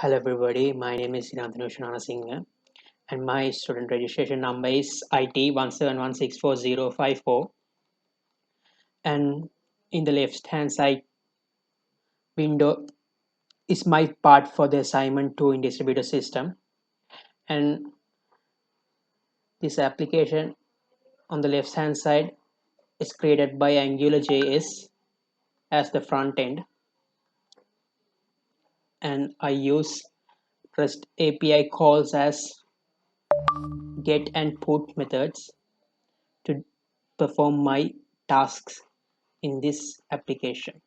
Hello everybody, my name is Sinanthanushanana Singh and my student registration number is IT 1716454, and in the left hand side window is my part for the assignment 2 in distributed system. And this application on the left hand side is created by Angularjs as the front end, and I use REST API calls as get and put methods to perform my tasks in this application.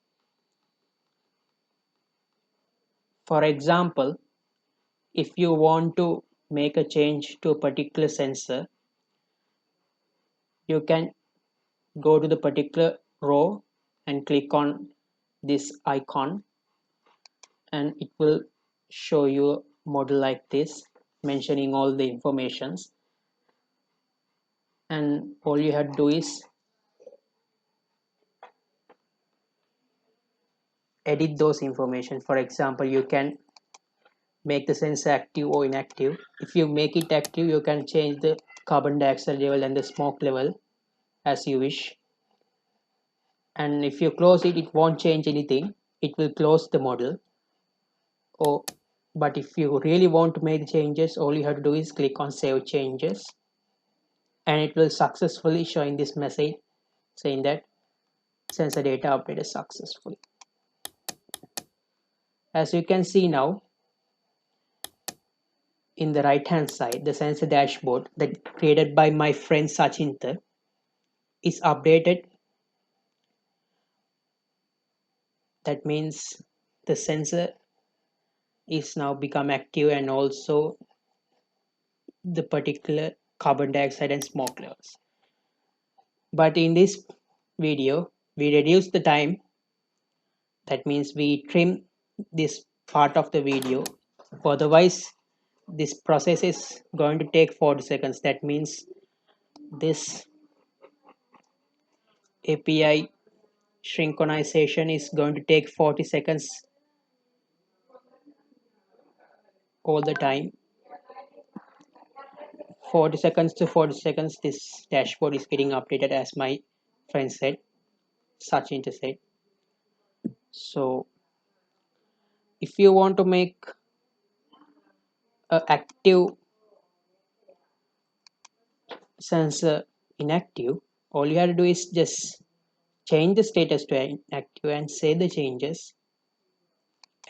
For example, if you want to make a change to a particular sensor, you can go to the particular row and click on this icon, and it will show you a model like this mentioning all the informations, and all you have to do is edit those information. For example, you can make the sensor active or inactive. If you make it active, you can change the carbon dioxide level and the smoke level as you wish, and if you close it, it won't change anything. It will close the model. Oh, but if you really want to make changes, all you have to do is click on save changes, and it will successfully showing this message saying that sensor data updated successfully. As you can see now, in the right hand side, the sensor dashboard that created by my friend Sachinta is updated. That means the sensor is now become active, and also the particular carbon dioxide and smoke levels. But in this video, we reduce the time. That means we trim this part of the video. Otherwise, this process is going to take 40 seconds. That means this API synchronization is going to take 40 seconds all the time. 40 seconds to 40 seconds, this dashboard is getting updated, as my friend said, Sachin said. So if you want to make an active sensor inactive, all you have to do is just change the status to inactive and save the changes,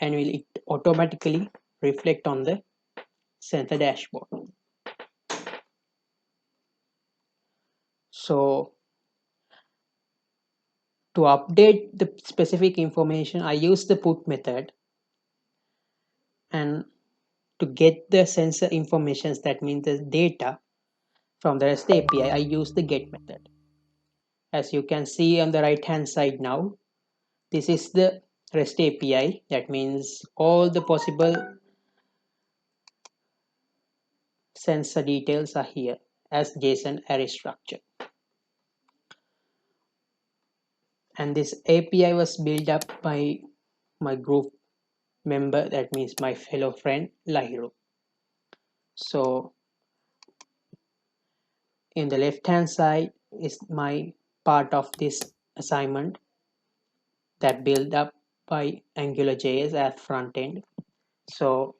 and will it automatically reflect on the sensor dashboard. So to update the specific information, I use the put method, and to get the sensor informations, that means the data from the REST API, I use the get method. As you can see on the right hand side now, this is the REST API. That means all the possible sensor details are here as JSON array structure. And this API was built up by my group member, that means my fellow friend Lahiru. So in the left hand side is my part of this assignment that built up by Angularjs as front end. So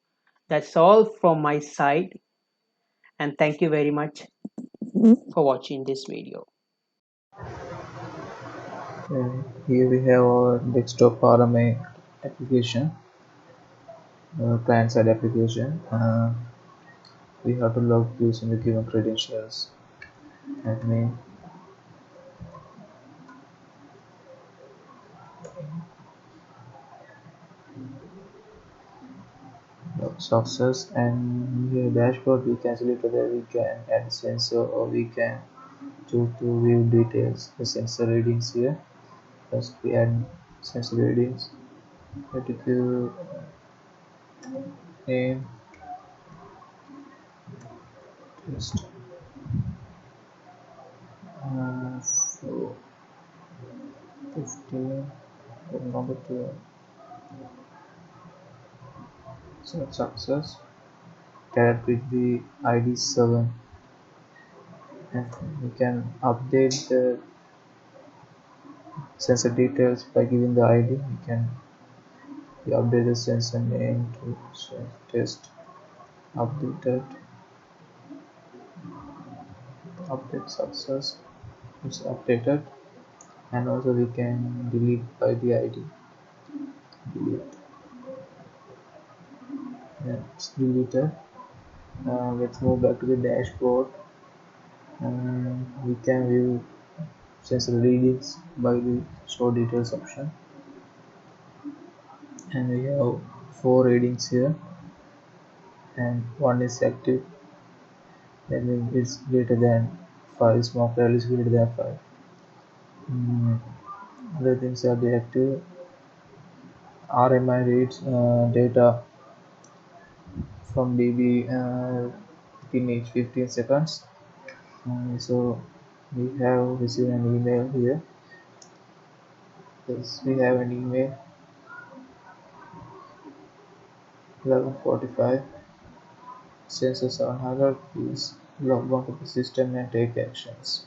that's all from my side, and thank you very much for watching this video. Here we have our desktop RMI application, client-side application. We have to log using the given credentials. Let me log success, and here dashboard we can select whether we can add sensor or we can choose to view details. The sensor readings here. First we add sensor readings. Particular name. Just so 15 number 2 So success that with the ID 7, and we can update the sensor details by giving the ID. We update the sensor name to test updated update success. It's updated, and also we can delete by the ID. Delete. Yeah, it's deleted. Let's move back to the dashboard. We can view sensor readings by the show details option, and we have four readings here, and one is active. That means it's greater than 5. Smoke level is greater than 5. Mm, Other things are the active. RMI reads data from DB within each 15 seconds. So we have received an email here. Yes, we have an email 11:45. Sensor 700, please log on to the system and take actions.